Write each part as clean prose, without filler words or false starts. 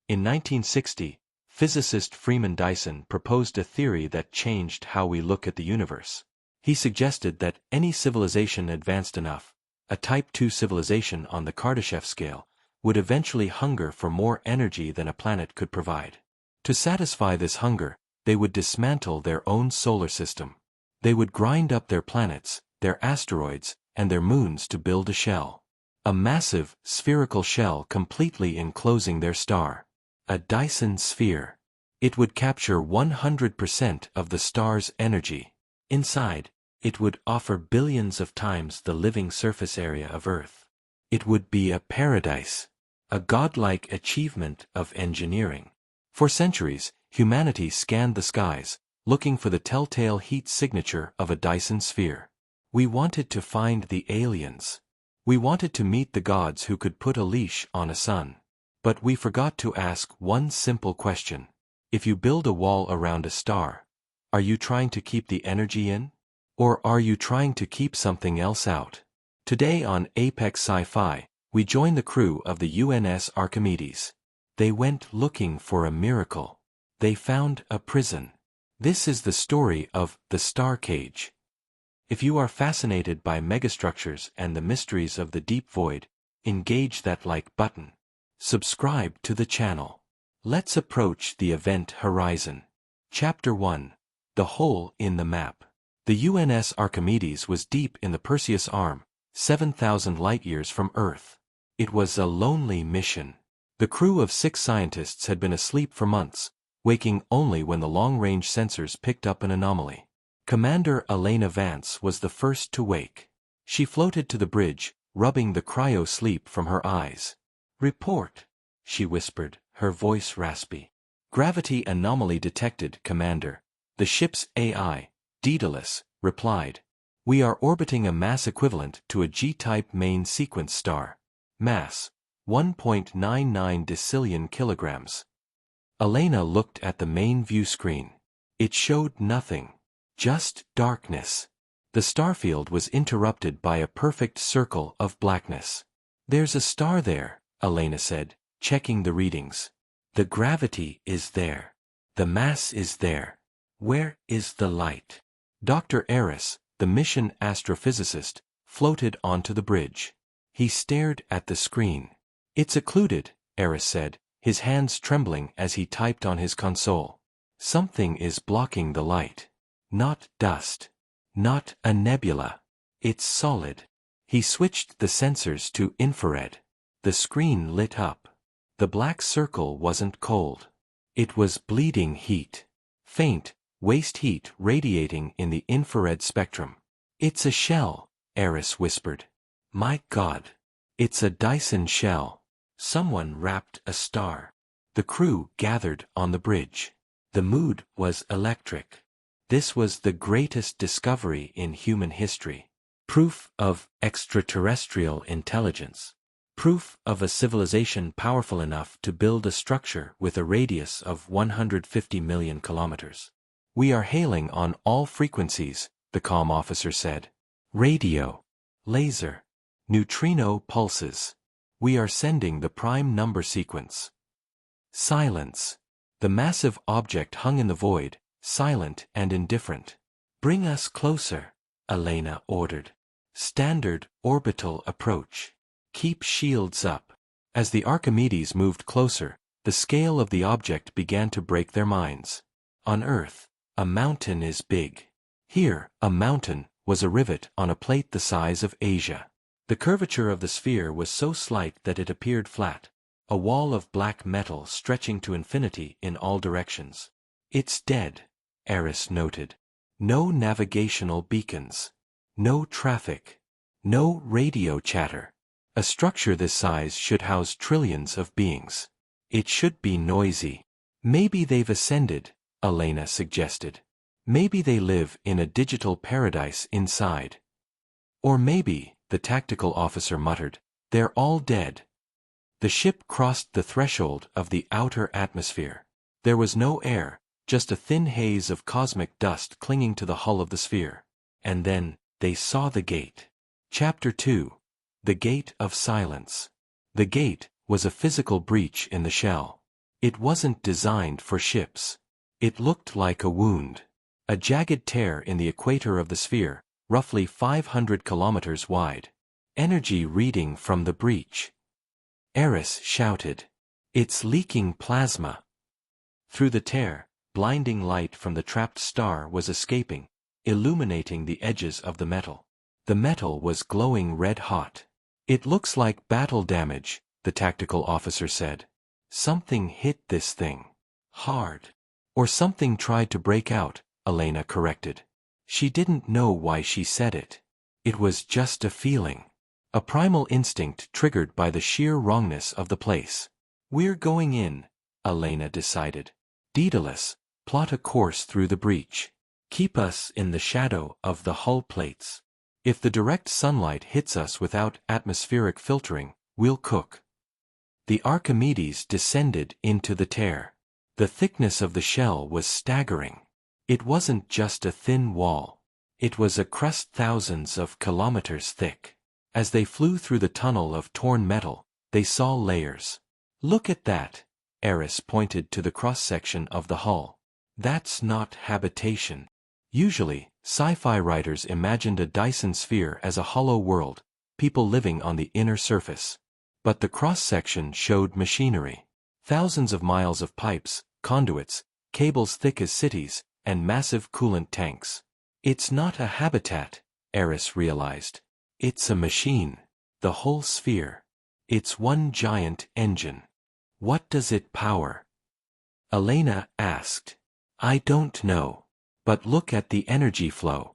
In 1960, physicist Freeman Dyson proposed a theory that changed how we look at the universe. He suggested that any civilization advanced enough, a Type II civilization on the Kardashev scale, would eventually hunger for more energy than a planet could provide. To satisfy this hunger, they would dismantle their own solar system. They would grind up their planets, their asteroids, and their moons to build a shell. A massive, spherical shell completely enclosing their star. A Dyson Sphere. It would capture 100% of the star's energy. Inside, it would offer billions of times the living surface area of Earth. It would be a paradise. A godlike achievement of engineering. For centuries, humanity scanned the skies, looking for the telltale heat signature of a Dyson Sphere. We wanted to find the aliens. We wanted to meet the gods who could put a leash on a sun. But we forgot to ask one simple question. If you build a wall around a star, are you trying to keep the energy in? Or are you trying to keep something else out? Today on Apex Sci-Fi, we join the crew of the UNS Archimedes. They went looking for a miracle. They found a prison. This is the story of the Star Cage. If you are fascinated by megastructures and the mysteries of the deep void, engage that like button. Subscribe to the channel. Let's approach the event horizon. Chapter 1. The Hole in the Map. The UNS Archimedes was deep in the Perseus Arm, 7,000 light-years from Earth. It was a lonely mission. The crew of 6 scientists had been asleep for months, waking only when the long-range sensors picked up an anomaly. Commander Elena Vance was the first to wake. She floated to the bridge, rubbing the cryo-sleep from her eyes. "Report," she whispered, her voice raspy. "Gravity anomaly detected, Commander." The ship's AI, Daedalus, replied. "We are orbiting a mass equivalent to a G-type main sequence star. Mass, 1.99 decillion kilograms." Elena looked at the main view screen. It showed nothing. Just darkness. The starfield was interrupted by a perfect circle of blackness. "There's a star there," Elena said, checking the readings. "The gravity is there. The mass is there. Where is the light?" Dr. Eris, the mission astrophysicist, floated onto the bridge. He stared at the screen. "It's occluded," Eris said, his hands trembling as he typed on his console. "Something is blocking the light. Not dust. Not a nebula. It's solid." He switched the sensors to infrared. The screen lit up. The black circle wasn't cold. It was bleeding heat. Faint, waste heat radiating in the infrared spectrum. "It's a shell," Eris whispered. "My God. It's a Dyson shell." Someone wrapped a star. The crew gathered on the bridge. The mood was electric. This was the greatest discovery in human history. Proof of extraterrestrial intelligence. Proof of a civilization powerful enough to build a structure with a radius of 150 million kilometers. "We are hailing on all frequencies," the comm officer said. "Radio. Laser. Neutrino pulses. We are sending the prime number sequence." Silence. The massive object hung in the void, silent and indifferent. "Bring us closer," Elena ordered. "Standard orbital approach. Keep shields up." As the Archimedes moved closer, the scale of the object began to break their minds. On Earth, a mountain is big. Here, a mountain was a rivet on a plate the size of Asia. The curvature of the sphere was so slight that it appeared flat, a wall of black metal stretching to infinity in all directions. "It's dead," Eris noted. "No navigational beacons. No traffic. No radio chatter. A structure this size should house trillions of beings. It should be noisy." "Maybe they've ascended," Elena suggested. "Maybe they live in a digital paradise inside." "Or maybe," the tactical officer muttered, "they're all dead." The ship crossed the threshold of the outer atmosphere. There was no air, just a thin haze of cosmic dust clinging to the hull of the sphere. And then, they saw the gate. Chapter 2. The Gate of Silence. The gate was a physical breach in the shell. It wasn't designed for ships. It looked like a wound. A jagged tear in the equator of the sphere, roughly 500 kilometers wide. Energy reading from the breach. Eris shouted. It's leaking plasma. Through the tear, blinding light from the trapped star was escaping, illuminating the edges of the metal. The metal was glowing red-hot. It looks like battle damage, the tactical officer said. Something hit this thing. Hard. Or something tried to break out, Elena corrected. She didn't know why she said it. It was just a feeling. A primal instinct triggered by the sheer wrongness of the place. We're going in, Elena decided. Daedalus, plot a course through the breach. Keep us in the shadow of the hull plates. If the direct sunlight hits us without atmospheric filtering, we'll cook. The Archimedes descended into the tear. The thickness of the shell was staggering. It wasn't just a thin wall. It was a crust thousands of kilometers thick. As they flew through the tunnel of torn metal, they saw layers. Look at that, Eris pointed to the cross-section of the hull. That's not habitation. Usually, sci-fi writers imagined a Dyson Sphere as a hollow world, people living on the inner surface. But the cross-section showed machinery. Thousands of miles of pipes, conduits, cables thick as cities, and massive coolant tanks. It's not a habitat, Eris realized. It's a machine. The whole sphere. It's one giant engine. What does it power? Elena asked. I don't know. But look at the energy flow.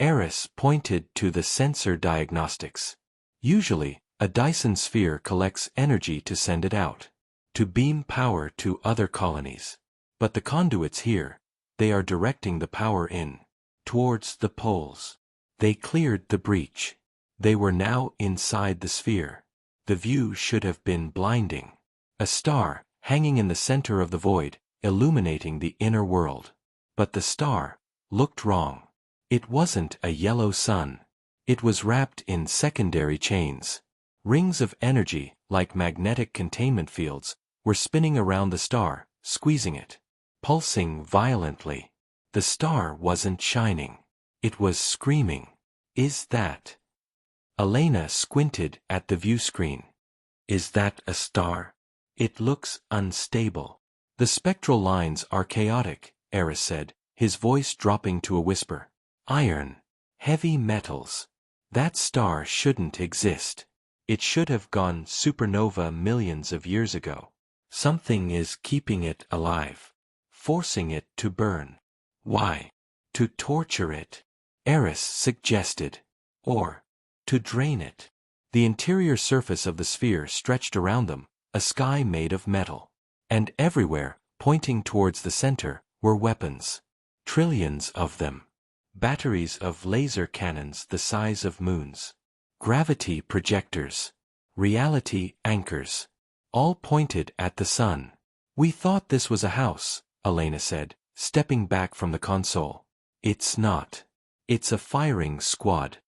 Eris pointed to the sensor diagnostics. Usually, a Dyson Sphere collects energy to send it out, to beam power to other colonies. But the conduits here, they are directing the power in, towards the poles. They cleared the breach. They were now inside the sphere. The view should have been blinding. A star, hanging in the center of the void, illuminating the inner world. But the star looked wrong. It wasn't a yellow sun. It was wrapped in secondary chains. Rings of energy, like magnetic containment fields, were spinning around the star, squeezing it. Pulsing violently. The star wasn't shining. It was screaming. Is that? Elena squinted at the view screen. Is that a star? It looks unstable. The spectral lines are chaotic, Eris said, his voice dropping to a whisper. Iron. Heavy metals. That star shouldn't exist. It should have gone supernova millions of years ago. Something is keeping it alive. Forcing it to burn. Why? To torture it, Eris suggested. Or to drain it. The interior surface of the sphere stretched around them, a sky made of metal. And everywhere, pointing towards the center, were weapons. Trillions of them. Batteries of laser cannons the size of moons. Gravity projectors. Reality anchors. All pointed at the sun. We thought this was a house, Elena said, stepping back from the console. It's not. It's a firing squad.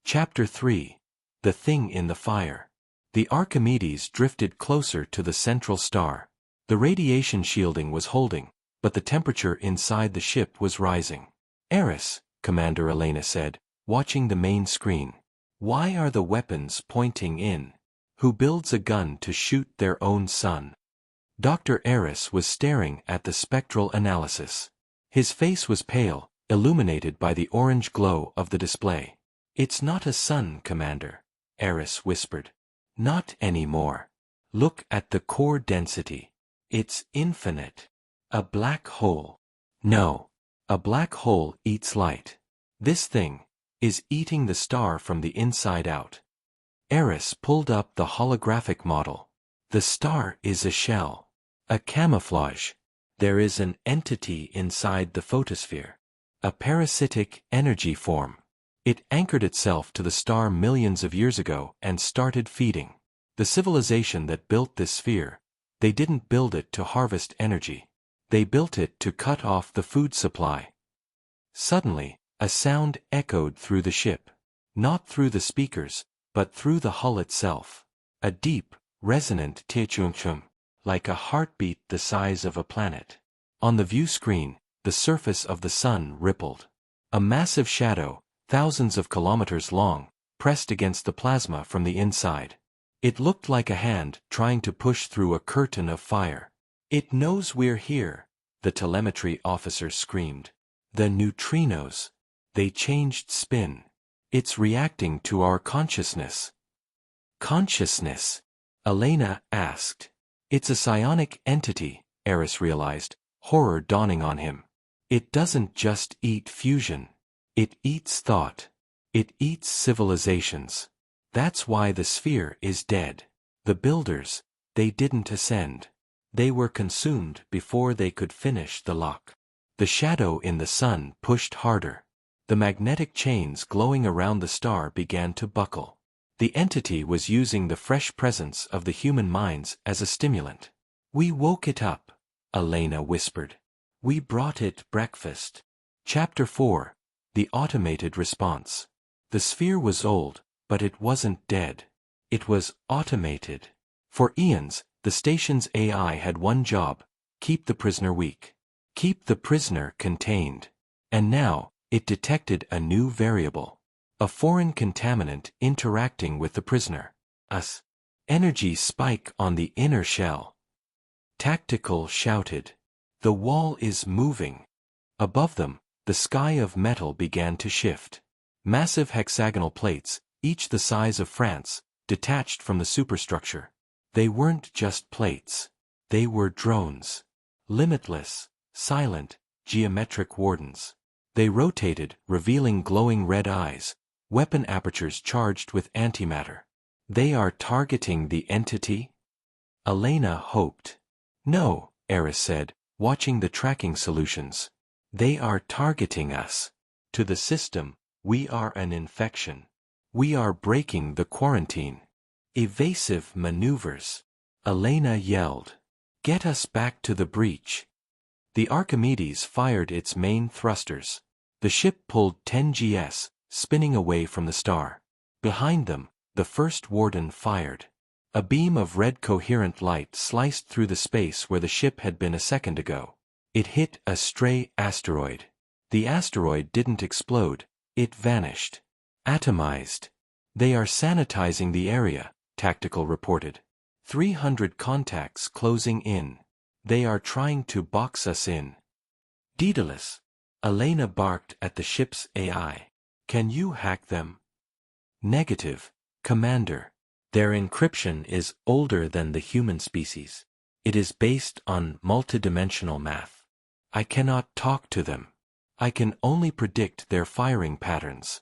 Chapter 3. The Thing in the Fire. The Archimedes drifted closer to the central star. The radiation shielding was holding, but the temperature inside the ship was rising. Eris, Commander Elena said, watching the main screen. Why are the weapons pointing in? Who builds a gun to shoot their own sun? Dr. Eris was staring at the spectral analysis. His face was pale, illuminated by the orange glow of the display. It's not a sun, Commander, Eris whispered. Not anymore. Look at the core density. It's infinite. A black hole. No. A black hole eats light. This thing is eating the star from the inside out. Eris pulled up the holographic model. The star is a shell. A camouflage. There is an entity inside the photosphere. A parasitic energy form. It anchored itself to the star millions of years ago and started feeding. The civilization that built this sphere, they didn't build it to harvest energy. They built it to cut off the food supply. Suddenly, a sound echoed through the ship. Not through the speakers, but through the hull itself. A deep, resonant tchum-tchum, like a heartbeat the size of a planet. On the view screen, the surface of the sun rippled. A massive shadow, thousands of kilometers long, pressed against the plasma from the inside. It looked like a hand trying to push through a curtain of fire. "It knows we're here," the telemetry officer screamed. "The neutrinos. They changed spin. It's reacting to our consciousness." "Consciousness?" Elena asked. "It's a psionic entity," Eris realized, horror dawning on him. "It doesn't just eat fusion. It eats thought. It eats civilizations. That's why the sphere is dead. The builders, they didn't ascend. They were consumed before they could finish the lock." The shadow in the sun pushed harder. The magnetic chains glowing around the star began to buckle. The entity was using the fresh presence of the human minds as a stimulant. "We woke it up," Elena whispered. "We brought it breakfast." Chapter 4. The Automated Response. The sphere was old, but it wasn't dead. It was automated. For eons, the station's AI had one job: keep the prisoner weak. Keep the prisoner contained. And now, it detected a new variable. A foreign contaminant interacting with the prisoner. Energy spike on the inner shell. Tactical shouted. "The wall is moving." Above them, the sky of metal began to shift. Massive hexagonal plates, each the size of France, detached from the superstructure. They weren't just plates. They were drones. Limitless, silent, geometric wardens. They rotated, revealing glowing red eyes, weapon apertures charged with antimatter. "They are targeting the entity?" Elena hoped. "No," Eris said, watching the tracking solutions. "They are targeting us. To the system, we are an infection. We are breaking the quarantine." "Evasive maneuvers," Elena yelled. "Get us back to the breach." The Archimedes fired its main thrusters. The ship pulled 10 gs, spinning away from the star. Behind them, the first warden fired. A beam of red coherent light sliced through the space where the ship had been a second ago. It hit a stray asteroid. The asteroid didn't explode, it vanished. Atomized. "They are sanitizing the area," Tactical reported. 300 contacts closing in. "They are trying to box us in." "Daedalus," Elena barked at the ship's AI. "Can you hack them?" "Negative, Commander. Their encryption is older than the human species. It is based on multidimensional math. I cannot talk to them. I can only predict their firing patterns."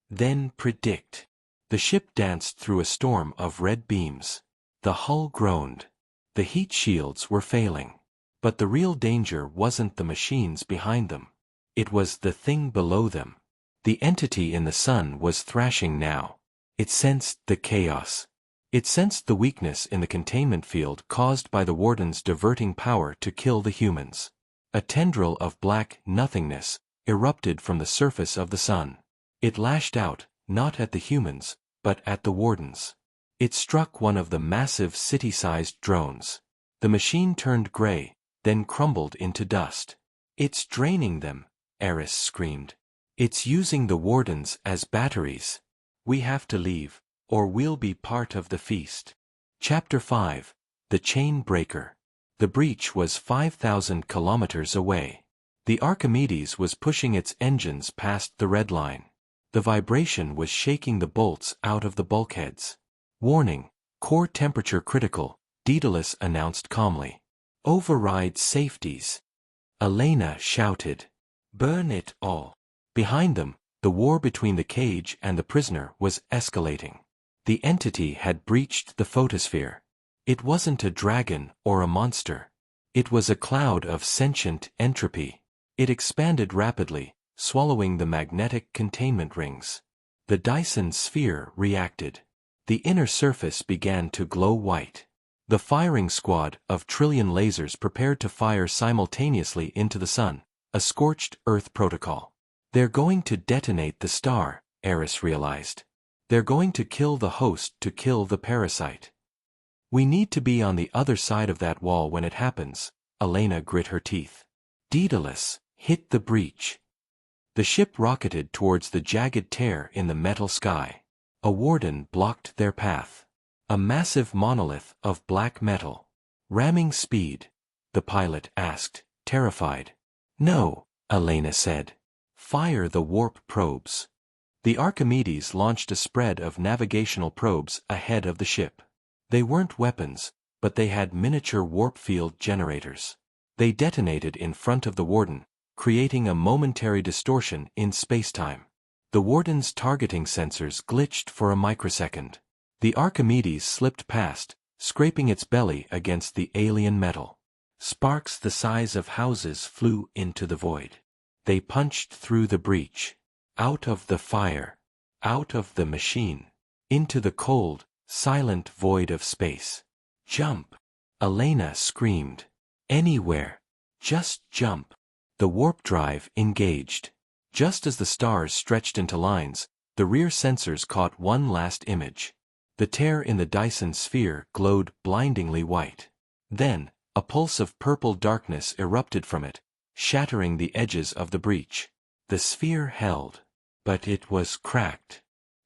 "Then predict." The ship danced through a storm of red beams. The hull groaned. The heat shields were failing. But the real danger wasn't the machines behind them. It was the thing below them. The entity in the sun was thrashing now. It sensed the chaos. It sensed the weakness in the containment field caused by the wardens diverting power to kill the humans. A tendril of black nothingness erupted from the surface of the sun. It lashed out, not at the humans, but at the wardens. It struck one of the massive city-sized drones. The machine turned gray, then crumbled into dust. "It's draining them," Eris screamed. "It's using the wardens as batteries. We have to leave, or we'll be part of the feast." Chapter 5. The Chain Breaker. The breach was 5,000 kilometers away. The Archimedes was pushing its engines past the red line. The vibration was shaking the bolts out of the bulkheads. "Warning, core temperature critical," Daedalus announced calmly. "Override safeties." Elena shouted. "Burn it all." Behind them, the war between the cage and the prisoner was escalating. The entity had breached the photosphere. It wasn't a dragon or a monster. It was a cloud of sentient entropy. It expanded rapidly, swallowing the magnetic containment rings. The Dyson Sphere reacted. The inner surface began to glow white. The firing squad of trillion lasers prepared to fire simultaneously into the sun, a scorched Earth protocol. "They're going to detonate the star," Eris realized. "They're going to kill the host to kill the parasite." We need to be on the other side of that wall when it happens. Elena grit her teeth. Daedalus hit the breach. The ship rocketed towards the jagged tear in the metal sky. A warden blocked their path. A massive monolith of black metal. Ramming speed? The pilot asked, terrified. No, Elena said. Fire the warp probes. The Archimedes launched a spread of navigational probes ahead of the ship. They weren't weapons, but they had miniature warp field generators. They detonated in front of the warden, creating a momentary distortion in spacetime. The warden's targeting sensors glitched for a microsecond. The Archimedes slipped past, scraping its belly against the alien metal. Sparks the size of houses flew into the void. They punched through the breach. Out of the fire. Out of the machine. Into the cold, silent void of space. Jump! Elena screamed. Anywhere. Just jump. The warp drive engaged. Just as the stars stretched into lines, the rear sensors caught one last image. The tear in the Dyson Sphere glowed blindingly white. Then, a pulse of purple darkness erupted from it, shattering the edges of the breach. The sphere held. But it was cracked.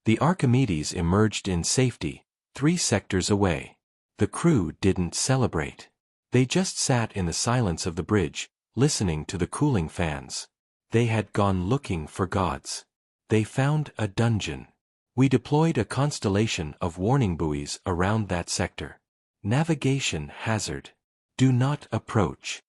The Archimedes emerged in safety, 3 sectors away. The crew didn't celebrate. They just sat in the silence of the bridge, listening to the cooling fans. They had gone looking for gods. They found a dungeon. We deployed a constellation of warning buoys around that sector. Navigation hazard. Do not approach.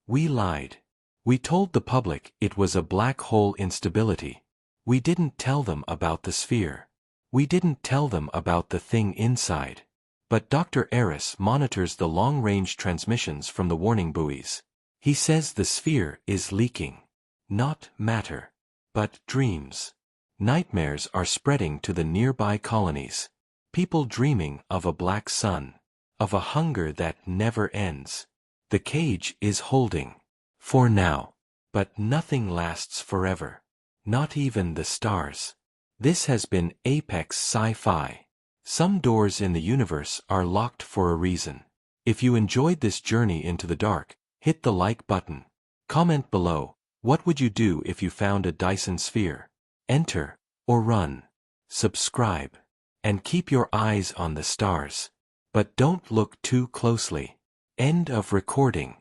We lied. We told the public it was a black hole instability. We didn't tell them about the sphere. We didn't tell them about the thing inside. But Dr. Eris monitors the long-range transmissions from the warning buoys. He says the sphere is leaking. Not matter, but dreams. Nightmares are spreading to the nearby colonies. People dreaming of a black sun. Of a hunger that never ends. The cage is holding. For now. But nothing lasts forever. Not even the stars. This has been Apex Sci-Fi. Some doors in the universe are locked for a reason. If you enjoyed this journey into the dark, hit the like button. Comment below, what would you do if you found a Dyson Sphere? Enter, or run. Subscribe. And keep your eyes on the stars. But don't look too closely. End of recording.